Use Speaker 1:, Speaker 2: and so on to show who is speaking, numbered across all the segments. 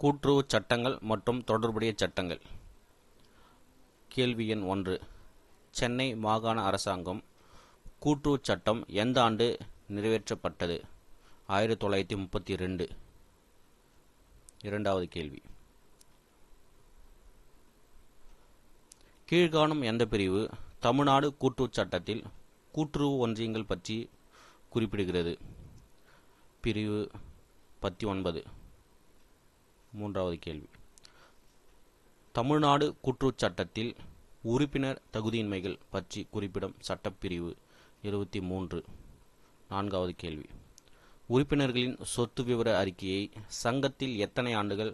Speaker 1: கூட்டுறவு சட்டங்கள் மற்றும் தொடர்புடைய சட்டங்கள். கேள்வி எண் 1. சென்னை மாகாண அரசாங்கம் கூட்டுறவு சட்டம் எந்த ஆண்டு நிறைவேற்றப்பட்டது? 1932. இரண்டாவது கேள்வி. கீழ்காணும் எந்த பிரிவு தமிழ்நாடு கூட்டுறவு சட்டத்தில் கூட்டுறவு ஒன்றியங்கள் பற்றி குறிப்பிடுகிறது? பிரிவு 19. மூன்றாவது கேள்வி. தமிழ்நாடு கூட்டுறவு சட்டத்தில் உறுப்பினர் தகுதியின்மைகள் பற்றி குறிப்பிடும் சட்டப்பிரிவு 23. நான்காவது கேள்வி. உறுப்பினர்களின் சொத்து விவர அறிக்கையை சங்கத்தில் எத்தனை ஆண்டுகள்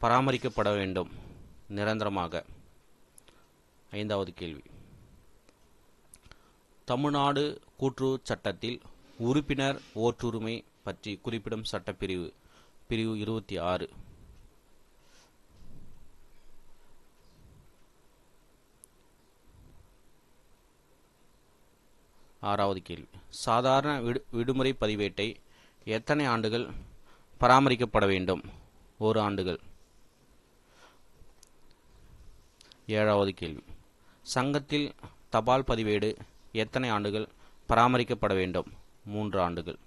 Speaker 1: பராமரிக்கப்பட வேண்டும் நிரந்தரமாக? ஐந்தாவது கேள்வி. தமிழ்நாடு கூட்டுறவு சட்டத்தில் உறுப்பினர் ஓட்டுரிமை பற்றி குறிப்பிடும் சட்டப்பிரிவு பிரிவு 26. ஆறாவது கேள்வி. சாதாரண விடுமுறை பதிவேட்டை எத்தனை ஆண்டுகள் பராமரிக்கப்பட வேண்டும்? 1 ஆண்டுகள். ஏழாவது கேள்வி. சங்கத்தில் தபால் பதிவேடு எத்தனை ஆண்டுகள் பராமரிக்கப்பட வேண்டும்? 3 ஆண்டுகள்.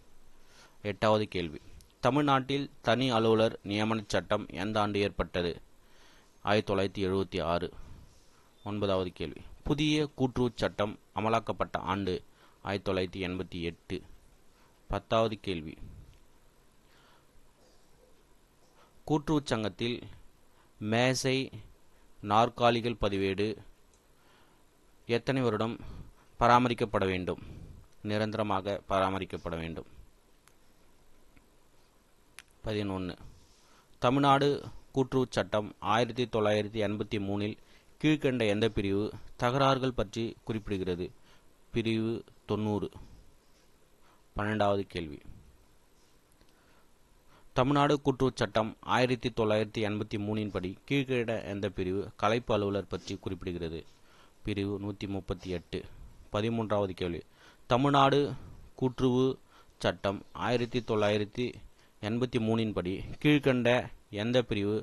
Speaker 1: எட்டாவது கேள்வி. தமிழ்நாட்டில் தனி அலுவலர் நியமன சட்டம் எந்த ஆண்டு ஏற்பட்டது? 1976. ஒன்பதாவது கேள்வி. புதிய கூட்டுறவு சட்டம் அமலாக்கப்பட்ட ஆண்டு 1988. 10வது கேள்வி. கூட்டுறவு சங்கத்தில் மேசை நாற்காலிகள் பதிவேடு எத்தனை வருடம் பராமரிக்கப்பட வேண்டும்? நிரந்தரமாக பராமரிக்கப்பட வேண்டும். 11. தமிழ்நாடு கூட்டுறவு சட்டம் 1983 கீழ்கண்ட எந்த பிரிவு தகராறுகள் பற்றி குறிப்பிடுகிறது? பிரிவு 90. 12வது கேள்வி. தமிழ்நாடு கூட்டுறவு சட்டம் 1983 படி கீழ்கண்ட எந்த பிரிவு கலைப்பு அலுவலர் பற்றி குறிப்பிடுகிறது? பிரிவு 138. 13வது கேள்வி. தமிழ்நாடு கூட்டுறவு சட்டம் 1983 படி கீழ்கண்ட எந்த பிரிவு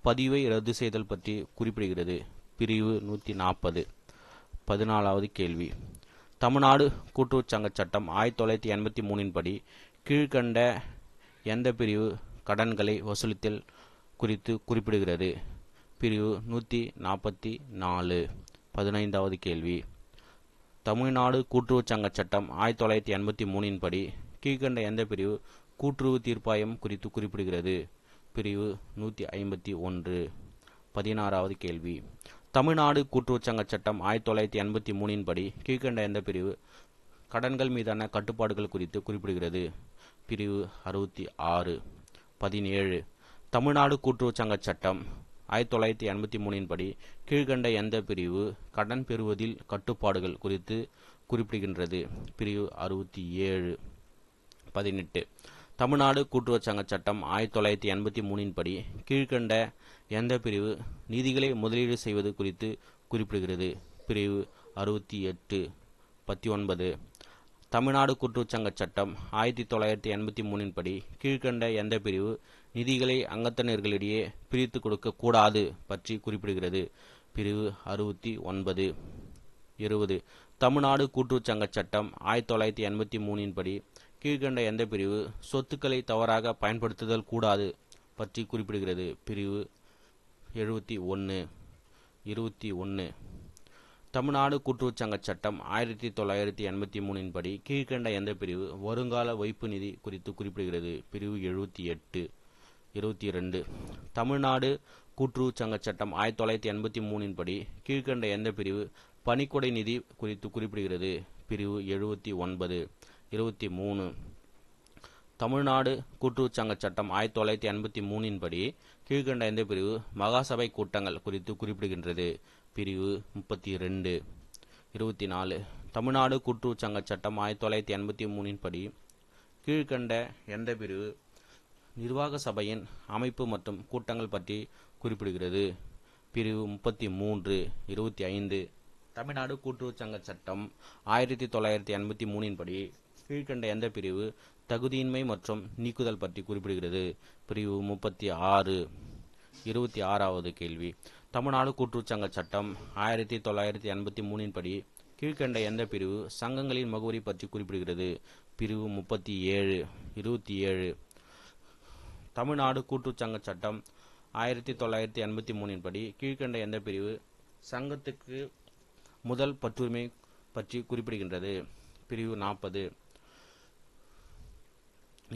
Speaker 1: பதிவை ரத்து செய்தல் பற்றி குறிப்பிடுகிறது? பிரிவு 140. 14வது கேள்வி. தமிழ்நாடு கூட்டுறவு சங்க சட்டம் 1983 படி கீழ்கண்ட எந்த பிரிவு கடன்களை வசூலித்தல் குறித்து குறிப்பிடுகிறது? பிரிவு 144. 15வது கேள்வி. தமிழ்நாடு கூட்டுறவு சங்க சட்டம் 1983 படி கீழ்கண்ட எந்த பிரிவு கூட்டுறவு தீர்ப்பாயம் குறித்து குறிப்பிடுகிறது? பிரிவு 151. 16வது கேள்வி. தமிழ்நாடு கூட்டுறவு சங்க சட்டம் 1983 படி கீழ்கண்ட எந்த பிரிவு கடன்கள் மீதான கட்டுப்பாடுகள் குறித்து குறிப்பிடுகிறது? பிரிவு 66. 17. தமிழ்நாடு கூட்டுறவு சங்க சட்டம் 1983 படி கீழ்கண்ட எந்த பிரிவு கடன் பெறுவதில் கட்டுப்பாடுகள் குறித்து குறிப்பிடுகின்றது? பிரிவு 67. 18. தமிழ்நாடு கூட்டுறவு சங்க சட்டம் 1983 படி கீழ்கண்ட எந்த பிரிவு நிதிகளை முதலீடு செய்வது குறித்து குறிப்பிடுகிறது? பிரிவு 68. 19. தமிழ்நாடு கூட்டுறவு சங்க சட்டம் 1983 படி கீழ்கண்ட எந்த பிரிவு நிதிகளை அங்கத்தினர்களிடையே பிரித்து கொடுக்க கூடாது பற்றி குறிப்பிடுகிறது? பிரிவு 69. 20. தமிழ்நாடு கூட்டுறவு சங்க சட்டம் 1983 படி கீழ்கண்ட எந்த பிரிவு சொத்துக்களை தவறாக பயன்படுத்துதல் கூடாது பற்றி குறிப்பிடுகிறது? பிரிவு 71. 21. தமிழ்நாடு கூட்டுறவு சங்க சட்டம் 1983 படி கீழ்கண்ட எந்த பிரிவு வருங்கால வைப்பு நிதி குறித்து குறிப்பிடுகிறது? பிரிவு 78. 22. தமிழ்நாடு கூட்டுறவு சங்க சட்டம் 1983 படி கீழ்கண்ட எந்த பிரிவு பணிக்கொடை நிதி குறித்து குறிப்பிடுகிறது? பிரிவு 79. 23. தமிழ்நாடு கூட்டுறவு சங்க சட்டம் 1983 படி கீழ்கண்ட எந்த பிரிவு மகாசபை கூட்டங்கள் குறித்து குறிப்பிடுகின்றது? பிரிவு 32. 24. தமிழ்நாடு கூட்டுறவு சங்க சட்டம் 1983 படி கீழ்கண்ட எந்த பிரிவு நிர்வாக சபையின் அமைப்பு மற்றும் கூட்டங்கள் பற்றி குறிப்பிடுகிறது? பிரிவு 33. 25. தமிழ்நாடு கூட்டுறவு சங்க சட்டம் 1983 படி கீழ்கண்ட எந்த பிரிவு தகுதியின்மை மற்றும் நீக்குதல் பற்றி குறிப்பிடுகிறது? பிரிவு 36. 26வது கேள்வி. தமிழ்நாடு கூட்டுறவுச்சங்க சட்டம் 1983 படி கீழ்க்கண்ட எந்த பிரிவு சங்கங்களின் முகவரி பற்றி குறிப்பிடுகிறது? பிரிவு 37. 27. தமிழ்நாடு கூட்டுறவுச்சங்க சட்டம் 1983 படி கீழ்க்கண்ட எந்த பிரிவு சங்கத்துக்கு முதல் பற்றுரிமை பற்றி குறிப்பிடுகின்றது? பிரிவு 40.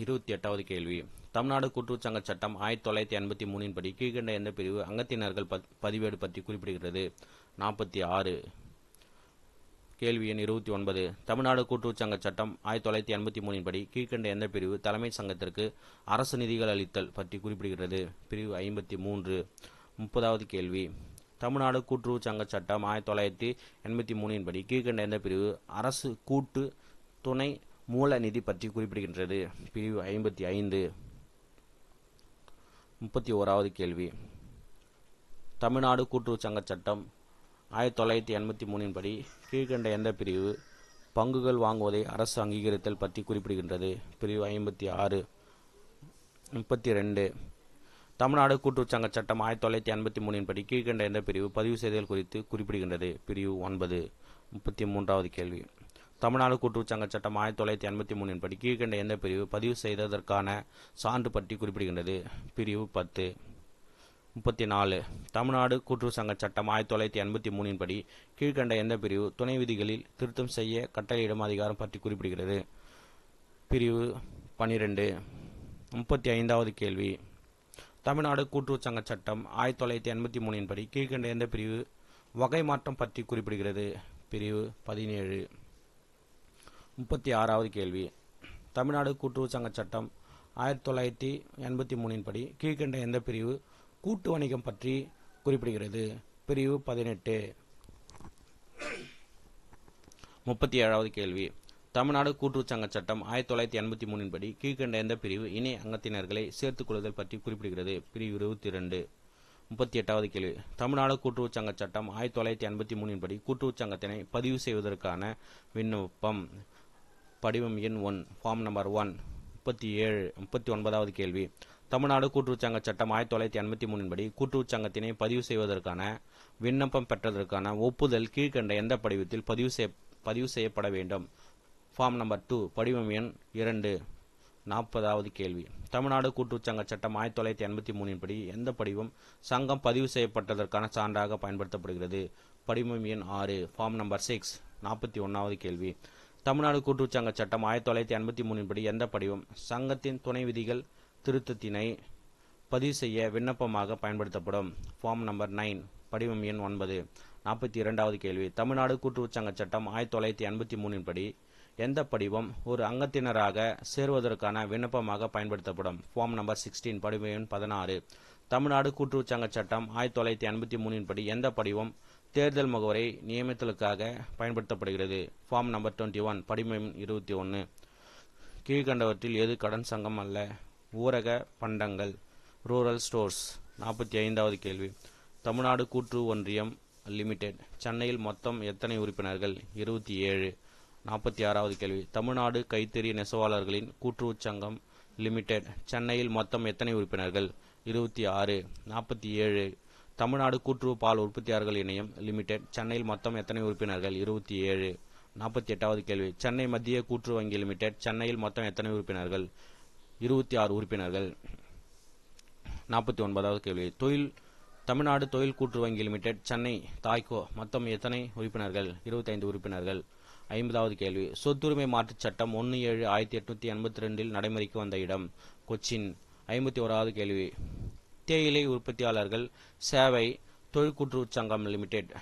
Speaker 1: 28வது கேள்வி. தமிழ்நாடு கூட்டுறவுச்சங்க சட்டம் 1983 படி கீழ்க்கண்ட எந்த பிரிவு அங்கத்தினர்கள் பதிவேடு பற்றி குறிப்பிடுகிறது? 46. கேள்வி எண் 29. தமிழ்நாடு கூட்டுறவுச்சங்க சட்டம் 1983 படி கீழ்க்கண்ட எந்த பிரிவு தலைமை சங்கத்திற்கு அரசு நிதிகள் அளித்தல் பற்றி குறிப்பிடுகிறது? பிரிவு 53. 30வது கேள்வி. தமிழ்நாடு கூட்டுறவுச்சங்க சட்டம் 1983 படி கீழ்க்கண்ட எந்த பிரிவு அரசு கூட்டு துணை மூல நிதி பற்றி குறிப்பிடுகின்றது? பிரிவு 55. 31வது கேள்வி. தமிழ்நாடு கூட்டுறவுச்சங்க சட்டம் 1983 படி கீழ்க்கண்ட எந்த பிரிவு பங்குகள் வாங்குவதை அரசு அங்கீகரித்தல் பற்றி குறிப்பிடுகின்றது? பிரிவு 56. 32. தமிழ்நாடு கூட்டுறவுச்சங்க சட்டம் 1983 படி கீழ்க்கண்ட எந்த பிரிவு பதிவு செய்தல் குறித்து குறிப்பிடுகின்றது? பிரிவு 9. 33வது கேள்வி. தமிழ்நாடு கூட்டுறவுச்சங்க சட்டம் 1983 படி கீழ்க்கண்ட எந்த பிரிவு பதிவு செய்ததற்கான சான்று பற்றி குறிப்பிடுகின்றது? பிரிவு 10. 34. தமிழ்நாடு கூட்டுறவு சங்க சட்டம் 1983 படி கீழ்க்கண்ட எந்த பிரிவு துணை விதிகளில் திருத்தம் செய்ய கட்டளையிடும் அதிகாரம் பற்றி குறிப்பிடுகிறது? பிரிவு 12. 35வது கேள்வி. தமிழ்நாடு கூட்டுறவு சங்க சட்டம் 1983 படி கீழ்க்கண்ட எந்த பிரிவு வகை மாற்றம் பற்றி குறிப்பிடுகிறது? பிரிவு 17. 36வது கேள்வி. தமிழ்நாடு கூட்டுறவு சங்க சட்டம் 1983 படி கீழ்க்கண்ட எந்த பிரிவு கூட்டு வணிகம் பற்றி குறிப்பிடுகிறது? பிரிவு 18. 37வது கேள்வி. தமிழ்நாடு கூட்டுறவுச்சங்க சட்டம் 1983 படி கீழ்க்கண்ட எந்த பிரிவு இணை அங்கத்தினர்களை சேர்த்துக் கொள்ளுதல் பற்றி குறிப்பிடுகிறது? பிரிவு 22. 38வது கேள்வி. தமிழ்நாடு கூட்டுறவுச்சங்க சட்டம் 1983 படி கூட்டுறவுச்சங்கத்தினை பதிவு செய்வதற்கான விண்ணப்பம் படிவம் எண் 1 ஃபார்ம் நம்பர் 1. 39வது கேள்வி. தமிழ்நாடு கூட்டுறவுச்சங்க சட்டம் 1983 படி கூட்டுறவுச்சங்கத்தினை பதிவு செய்வதற்கான விண்ணப்பம் பெற்றதற்கான ஒப்புதல் கீழ்க்கண்ட எந்த படிவத்தில் பதிவு செய்யப்பட வேண்டும்? ஃபார்ம் நம்பர் 2 படிவம் எண் 2. 40வது கேள்வி. தமிழ்நாடு கூட்டுறவுச்சங்க சட்டம் 1983 படி எந்த படிவம் சங்கம் பதிவு செய்யப்பட்டதற்கான சான்றாக பயன்படுத்தப்படுகிறது? படிவம் எண் 6 ஃபார்ம் நம்பர் 6. 41வது கேள்வி. தமிழ்நாடு கூட்டுறவுச்சங்க சட்டம் 1983 படி எந்த படிவம் சங்கத்தின் துணை விதிகள் திருத்தத்தினை பதிவு செய்ய விண்ணப்பமாக பயன்படுத்தப்படும்? ஃபார்ம் நம்பர் 9 படிவம் எண் 9. 42வது கேள்வி. தமிழ்நாடு கூட்டுறவுச்சங்க சட்டம் 1983 படி எந்த படிவம் ஒரு அங்கத்தினராக சேருவதற்கான விண்ணப்பமாக பயன்படுத்தப்படும்? ஃபார்ம் நம்பர் 16 படிவம் எண் 16. தமிழ்நாடு கூட்டுறவுச்சங்க சட்டம் 1983 படி எந்த படிவம் தேர்தல் முகவரை நியமித்தலுக்காக பயன்படுத்தப்படுகிறது? ஃபார்ம் நம்பர் 21 படிவம் எண் 21. கீழ்கண்டவற்றில் எது கடன் சங்கம் அல்ல? ஊரக பண்டங்கள் ரூரல் ஸ்டோர்ஸ். 45வது கேள்வி. தமிழ்நாடு கூட்டுறவு ஒன்றியம் லிமிடெட் சென்னையில் மொத்தம் எத்தனை உறுப்பினர்கள்? 27. 46வது கேள்வி. தமிழ்நாடு கைத்தறி நெசவாளர்களின் கூட்டுறவுச் சங்கம் லிமிடெட் சென்னையில் மொத்தம் எத்தனை உறுப்பினர்கள்? 26. 47. தமிழ்நாடு கூட்டுறவு பால் உற்பத்தியாளர்கள் இணையம் லிமிடெட் சென்னையில் மொத்தம் எத்தனை உறுப்பினர்கள்? 27. 48வது கேள்வி. சென்னை மத்திய கூட்டுறவு வங்கி லிமிடெட் சென்னையில் மொத்தம் எத்தனை உறுப்பினர்கள்? 26 உறுப்பினர்கள். 49வது கேள்வி. தமிழ்நாடு தொழில் கூட்டுறவு வங்கி லிமிடெட் சென்னை தாய்கோ மொத்தம் எத்தனை உறுப்பினர்கள்? 25 உறுப்பினர்கள். 50வது கேள்வி. சொத்துரிமை மாற்றுச் சட்டம் 1/7/1882 நடைமுறைக்கு வந்த இடம்? கொச்சின். 51வது கேள்வி. தேயிலை உற்பத்தியாளர்கள் சேவை தொழில் கூட்டுறவுச் சங்கம் லிமிடெட்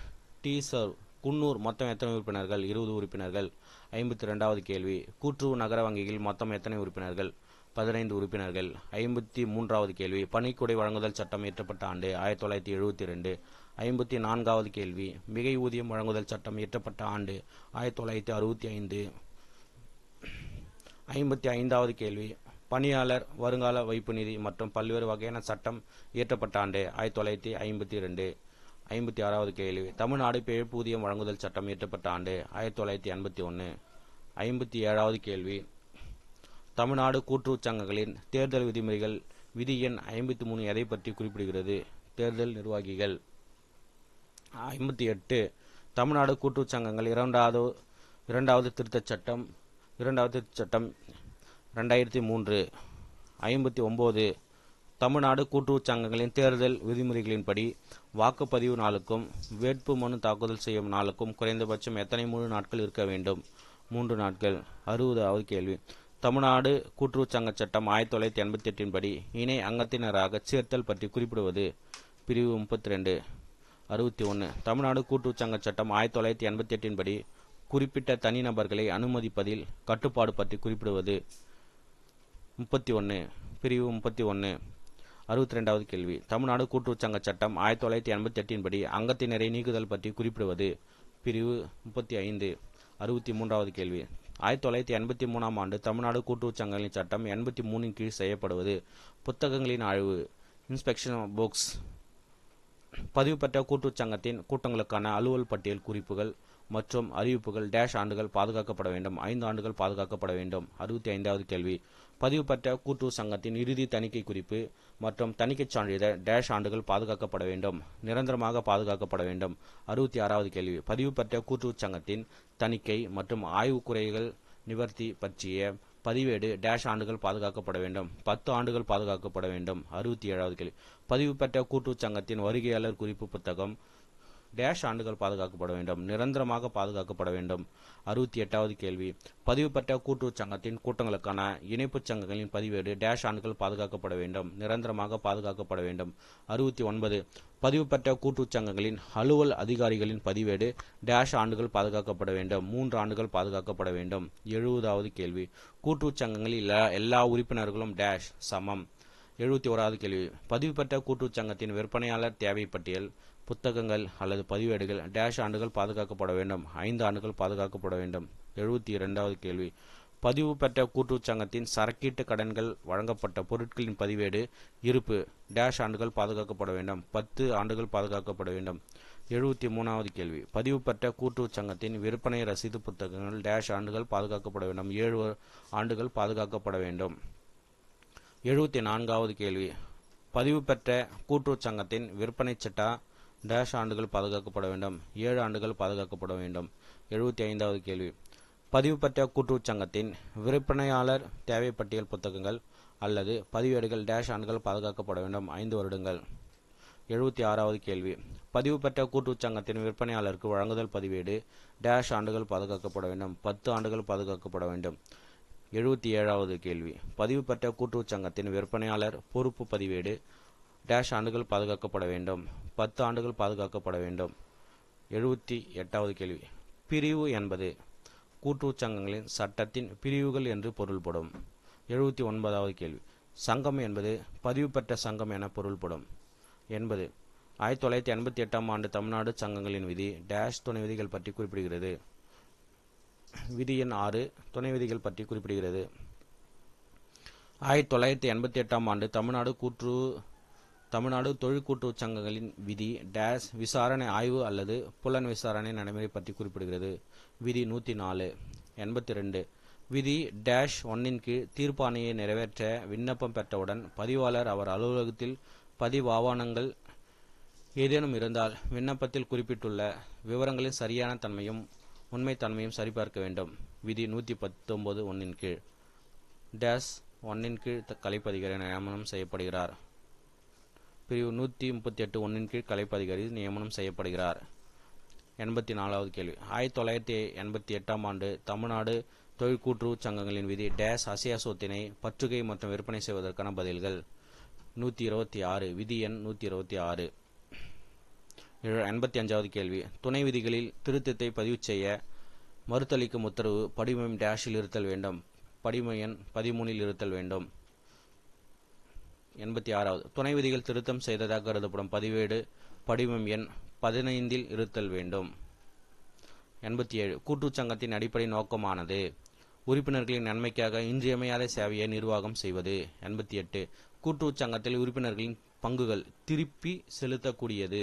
Speaker 1: டி சர்வ் குன்னூர் மொத்தம் எத்தனை உறுப்பினர்கள்? 20 உறுப்பினர்கள். 52வது கேள்வி. கூட்டுறவு நகர வங்கியில் மொத்தம் எத்தனை உறுப்பினர்கள்? 15 உறுப்பினர்கள். 53வது கேள்வி. பணிக்கொடை வழங்குதல் சட்டம் இயற்றப்பட்ட ஆண்டு? 1972. 54வது கேள்வி. மிகை ஊதியம் வழங்குதல் சட்டம் இயற்றப்பட்ட ஆண்டு? 1965. 55வது கேள்வி. பணியாளர் வருங்கால வைப்பு நிதி மற்றும் பல்வேறு வகையான சட்டம் இயற்றப்பட்ட ஆண்டு? 1952. 56வது கேள்வி. தமிழ்நாடு பிழைப்பூதியம் வழங்குதல் சட்டம் இயற்றப்பட்ட ஆண்டு? 1981. 57வது கேள்வி. தமிழ்நாடு கூட்டுறவுச் சங்கங்களின் தேர்தல் விதிமுறைகள் விதி எண் 53 எதை பற்றி குறிப்பிடுகிறது? தேர்தல் நிர்வாகிகள். 58 தமிழ்நாடு கூட்டுறவு சங்கங்கள் இரண்டாவது திருத்தச் சட்டம் 2003. 59 தமிழ்நாடு கூட்டுறவு சங்கங்களின் தேர்தல் விதிமுறைகளின்படி வாக்குப்பதிவு நாளுக்கும் வேட்பு மனு தாக்கல் செய்யும் நாளுக்கும் குறைந்தபட்சம் எத்தனை முழு நாட்கள் இருக்க வேண்டும்? 3 நாட்கள். 60வது கேள்வி. தமிழ்நாடு கூட்டுறவு சங்க சட்டம் 1988 படி இணை அங்கத்தினராக சேர்த்தல் பற்றி குறிப்பிடுவது? பிரிவு 32. 61 தமிழ்நாடு கூட்டுறவு சங்க சட்டம் 1988 படி குறிப்பிட்ட தனிநபர்களை அனுமதிப்பதில் கட்டுப்பாடு பற்றி குறிப்பிடுவது? 31. பிரிவு 31. 62வது கேள்வி. தமிழ்நாடு கூட்டுறவு சங்க சட்டம் 1988 படி அங்கத்தினரை நீக்குதல் பற்றி குறிப்பிடுவது? பிரிவு 35. 63வது கேள்வி. 1983 ஆண்டு தமிழ்நாடு கூட்டுறவு சங்கங்களின் சட்டம் 83 கீழ் செய்யப்படுவது? புத்தகங்களின் ஆய்வு இன்ஸ்பெக்ஷன் புக்ஸ். பதிவு பெற்ற கூட்டுறவு சங்கத்தின் கூட்டங்களுக்கான அலுவல் பட்டியல் குறிப்புகள் மற்றும் அறிவிப்புகள் டேஷ் ஆண்டுகள் பாதுகாக்கப்பட வேண்டும்? 5 ஆண்டுகள் பாதுகாக்கப்பட வேண்டும். 65வது கேள்வி. பதிவு பெற்ற கூட்டுறவு சங்கத்தின் இறுதி தணிக்கை குறிப்பு மற்றும் தணிக்கைச் சான்றிதழ் டேஷ் ஆண்டுகள் பாதுகாக்கப்பட வேண்டும்? நிரந்தரமாக பாதுகாக்கப்பட வேண்டும். 66வது கேள்வி. பதிவு பெற்ற கூட்டுறவு சங்கத்தின் தணிக்கை மற்றும் ஆய்வு குறைகள் நிவர்த்தி பற்றிய பதிவேடு டேஷ் ஆண்டுகள் பாதுகாக்கப்பட வேண்டும்? 10 ஆண்டுகள் பாதுகாக்கப்பட வேண்டும். 67வது கேள்வி. பதிவு பெற்ற கூட்டுறவு சங்கத்தின் வருகையாளர் குறிப்பு புத்தகம் டேஷ் ஆண்டுகள் பாதுகாக்கப்பட வேண்டும்? நிரந்தரமாக பாதுகாக்கப்பட வேண்டும். 68வது கேள்வி. பதிவு பெற்ற கூட்டுறவு சங்கத்தின் கூட்டங்களுக்கான இணைப்புச் சங்கங்களின் பதிவேடு டேஷ் ஆண்டுகள் பாதுகாக்கப்பட வேண்டும்? நிரந்தரமாக பாதுகாக்கப்பட வேண்டும். 69 பதிவு பெற்ற கூட்டுறவு சங்கங்களின் அலுவல் அதிகாரிகளின் பதிவேடு டேஷ் ஆண்டுகள் பாதுகாக்கப்பட வேண்டும்? 3 ஆண்டுகள் பாதுகாக்கப்பட வேண்டும். 70வது கேள்வி. கூட்டுறவு சங்கங்களில் எல்லா உறுப்பினர்களும் டேஷ் சமம்? 71வது கேள்வி. பதிவு பெற்ற கூட்டுறவு சங்கத்தின் விற்பனையாளர் தேவை பட்டியல் புத்தகங்கள் அல்லது பதிவேடுகள் டேஷ் ஆண்டுகள் பாதுகாக்கப்பட வேண்டும்? 5 ஆண்டுகள் பாதுகாக்கப்பட வேண்டும். 72வது கேள்வி. பதிவு பெற்ற கூட்டுறவு சங்கத்தின் சரக்கீட்டு கடன்கள் வழங்கப்பட்ட பொருட்களின் பதிவேடு இருப்பு டேஷ் ஆண்டுகள் பாதுகாக்கப்பட வேண்டும்? 10 ஆண்டுகள் பாதுகாக்கப்பட வேண்டும். 73வது கேள்வி. பதிவு பெற்ற கூட்டுறவு சங்கத்தின் விற்பனை ரசீது புத்தகங்கள் டேஷ் ஆண்டுகள் பாதுகாக்கப்பட வேண்டும்? 7 ஆண்டுகள் பாதுகாக்கப்பட வேண்டும். 74வது கேள்வி. பதிவு பெற்ற கூட்டுறவு சங்கத்தின் விற்பனை சட்டா டேஷ் ஆண்டுகள் பாதுகாக்கப்பட வேண்டும்? 7 ஆண்டுகள் பாதுகாக்கப்பட வேண்டும். 75வது கேள்வி. பதிவு பெற்ற கூட்டுறவு சங்கத்தின் விற்பனையாளர் தேவைப்பட்டியல் புத்தகங்கள் அல்லது பதிவேடுகள் டேஷ் ஆண்டுகள் பாதுகாக்கப்பட வேண்டும்? 5 வருடங்கள். 76வது கேள்வி. பதிவு பெற்ற கூட்டுறவு சங்கத்தின் விற்பனையாளருக்கு வழங்குதல் பதிவேடு டேஷ் ஆண்டுகள் பாதுகாக்கப்பட வேண்டும்? 10 ஆண்டுகள் பாதுகாக்கப்பட வேண்டும். 77வது கேள்வி. பதிவு பெற்ற கூட்டுறவு சங்கத்தின் விற்பனையாளர் பொறுப்பு பதிவேடு டேஷ் ஆண்டுகள் பாதுகாக்கப்பட வேண்டும்? 10 ஆண்டுகள் பாதுகாக்கப்பட வேண்டும். 78வது கேள்வி. பிரிவு என்பது கூட்டுறவு சங்கங்களின் சட்டத்தின் பிரிவுகள் என்று பொருள்படும். 79வது கேள்வி. சங்கம் என்பது பதிவு பெற்ற சங்கம் என பொருள்படும். 80 1988 ஆண்டு தமிழ்நாடு சங்கங்களின் விதி டேஷ் துணை விதிகள் பற்றி குறிப்பிடுகிறது? விதி எண் 6 துணை விதிகள் பற்றி குறிப்பிடுகிறது. 1988 ஆண்டு தமிழ்நாடு தொழிற்கூட்டுறவு சங்கங்களின் விதி டேஷ் விசாரணை ஆய்வு அல்லது புலன் விசாரணை நடைமுறை பற்றி குறிப்பிடுகிறது? விதி 104. 82 விதி டேஷ் 1 கீழ் தீர்ப்பாணையை நிறைவேற்ற விண்ணப்பம் பெற்றவுடன் பதிவாளர் அவர் அலுவலகத்தில் பதிவு ஆவணங்கள் ஏதேனும் இருந்தால் விண்ணப்பத்தில் குறிப்பிட்டுள்ள விவரங்களின் சரியான தன்மையும் உண்மைத்தன்மையும் சரிபார்க்க வேண்டும். விதி 119 1 கீழ் டேஷ் 1 கீழ் கலைப்பதிகாரி நியமனம் செய்யப்படுகிறார். பிரிவு 138 1 கீழ் கலைப்பதிகாரி நியமனம் செய்யப்படுகிறார். 84வது கேள்வி. 1988 ஆண்டு தமிழ்நாடு தொழிற்கூட்டுறவு சங்கங்களின் விதி டேஷ் அசையா சொத்தினை பற்றுகை மற்றும் விற்பனை செய்வதற்கான பதில்கள்? 126 விதி எண் 126. 85வது கேள்வி. துணை விதிகளில் திருத்தத்தை பதிவு செய்ய மறுத்தளிக்கும் உத்தரவு படிமம் டேஷில் இருத்தல் வேண்டும்? படிம எண் 13இல் இருத்தல் வேண்டும். 86வது துணை விதிகள் திருத்தம் செய்ததாக கருதப்படும் பதிவேடு படிமம் எண் 15இல் இருத்தல் வேண்டும். 87 கூட்டுறவு சங்கத்தின் அடிப்படை நோக்கமானது உறுப்பினர்களின் நன்மைக்காக இன்றியமையாத சேவையை நிர்வாகம் செய்வது. 88 கூட்டுறவு சங்கத்தில் உறுப்பினர்களின் பங்குகள் திருப்பி செலுத்தக்கூடியது.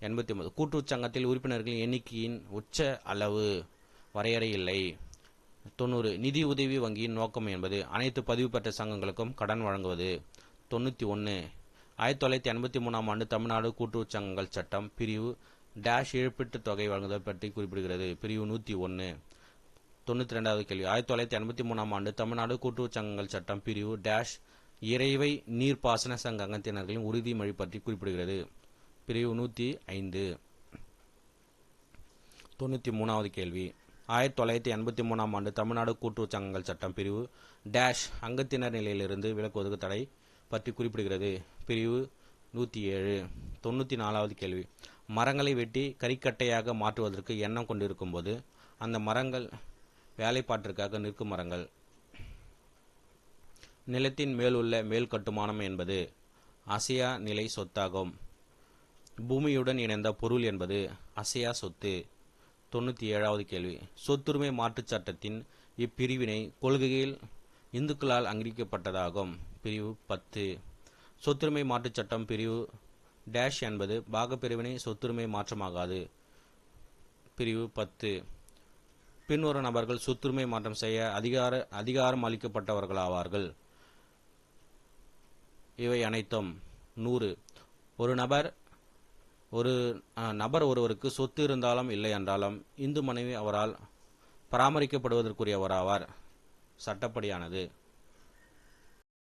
Speaker 1: 89 கூட்டுறவு சங்கத்தில் உறுப்பினர்களின் எண்ணிக்கையின் உச்ச அளவு வரையறை இல்லை. 90 நிதி உதவி வங்கியின் நோக்கம் என்பது அனைத்து பதிவு பெற்ற சங்கங்களுக்கும் கடன் வழங்குவது. 91 1983ஆம் ஆண்டு தமிழ்நாடு கூட்டுறவுச் சங்கங்கள் சட்டம் பிரிவு டேஷ் இழப்பீட்டுத் தொகை வழங்குதல் பற்றி குறிப்பிடுகிறது. பிரிவு 101. 92வது கேள்வி 1983ஆம் ஆண்டு தமிழ்நாடு கூட்டுறவுச் சங்கங்கள் சட்டம் பிரிவு டேஷ் இறைவை நீர்ப்பாசன சங்க அங்கத்தினர்களின் உறுதிமொழி பற்றி குறிப்பிடுகிறது. பிரிவு 105. 93வது கேள்வி 1983ஆம் ஆண்டு தமிழ்நாடு கூட்டுறவுச் சங்கங்கள் சட்டம் பிரிவு டேஷ் அங்கத்தினர் நிலையிலிருந்து விலக்குவதற்கு தடை பற்றி குறிப்பிடுகிறது. பிரிவு 107. 94வது கேள்வி மரங்களை வெட்டி கரிக்கட்டையாக மாற்றுவதற்கு எண்ணம் கொண்டிருக்கும் போது அந்த மரங்கள் வேலைப்பாட்டிற்காக நிற்கும் மரங்கள். நிலத்தின் மேலுள்ள மேல் கட்டுமானம் என்பது அசையா நிலை சொத்தாகும். பூமியுடன் இணைந்த பொருள் என்பது அசையா சொத்து. 97வது கேள்வி சொத்துரிமை மாற்றுச் சட்டத்தின் இப்பிரிவினை கொள்கையில் இந்துக்களால் அங்கீகரிக்கப்பட்டதாகும். பிரிவு 10. சொத்துரிமை மாற்றுச் சட்டம் பிரிவு டேஷ் என்பது பாகப்பிரிவினை சொத்துரிமை மாற்றமாகாது. பிரிவு 10. பின்வரும் நபர்கள் சொத்துரிமை மாற்றம் செய்ய அதிகாரம் அளிக்கப்பட்டவர்களாவார்கள். இவை அனைத்தும் 100. ஒரு நபர் ஒருவருக்கு சொத்து இருந்தாலும் இல்லை என்றாலும் இந்து மனைவி அவரால் பராமரிக்கப்படுவதற்குரியவராவார். சட்டப்படியானது.